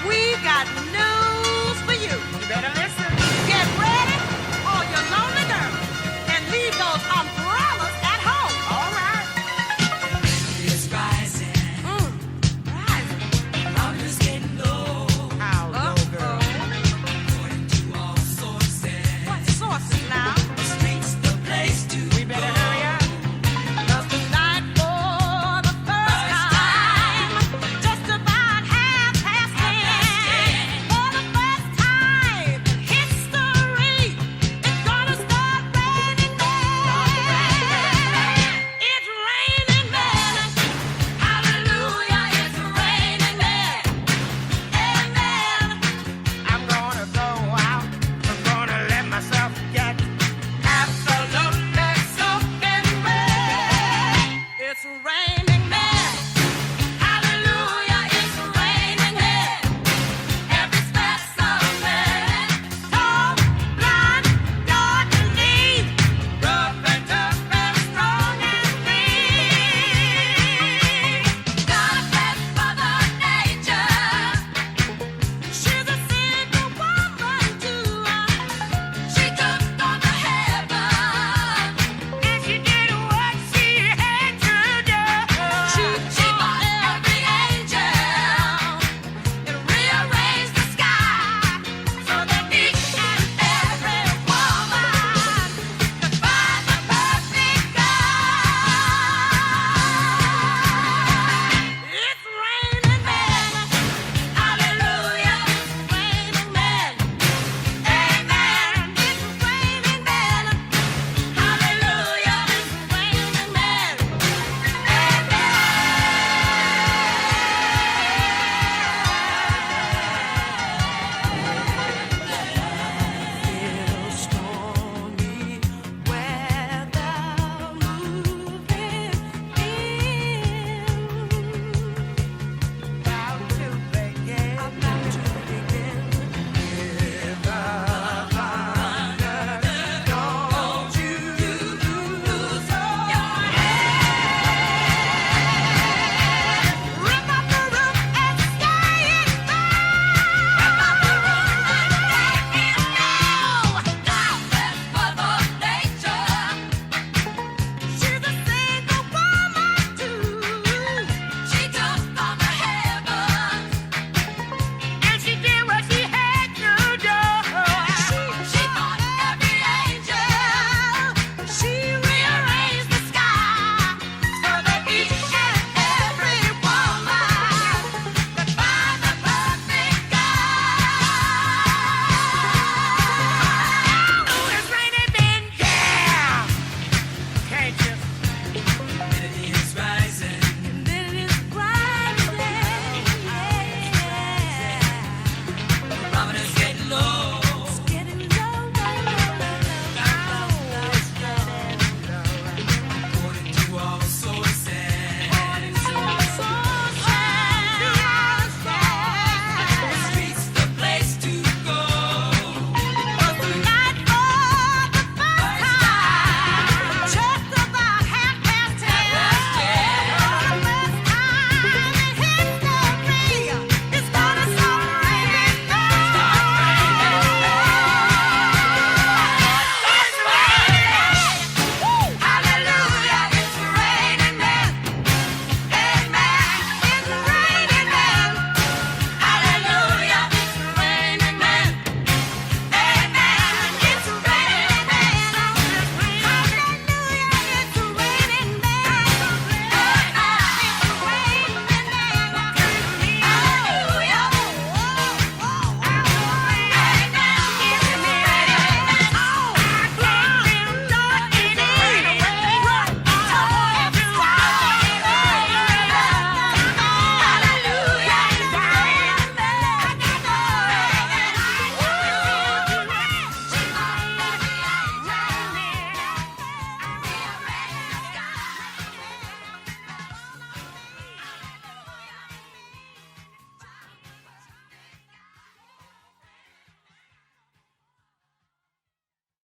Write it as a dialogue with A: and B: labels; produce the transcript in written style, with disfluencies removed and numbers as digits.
A: We got news for you.
B: You better listen.
A: Get ready, all your lonely girls, and leave those umbrellas at home.
B: All right.
C: It's rising.
A: Rising.
C: Problems getting low.
B: How low, girl?
C: According to all sources.
A: What sources now?
C: The streets the place to
B: We better hurry up.
A: Just tonight for the first time, just about 10:30. For the first time in history, it's gonna start raining men. It's raining men. Hallelujah, it's raining men. Amen.
B: I'm gonna go out. I'm gonna let myself get absolutely soaking wet.
A: It's raining.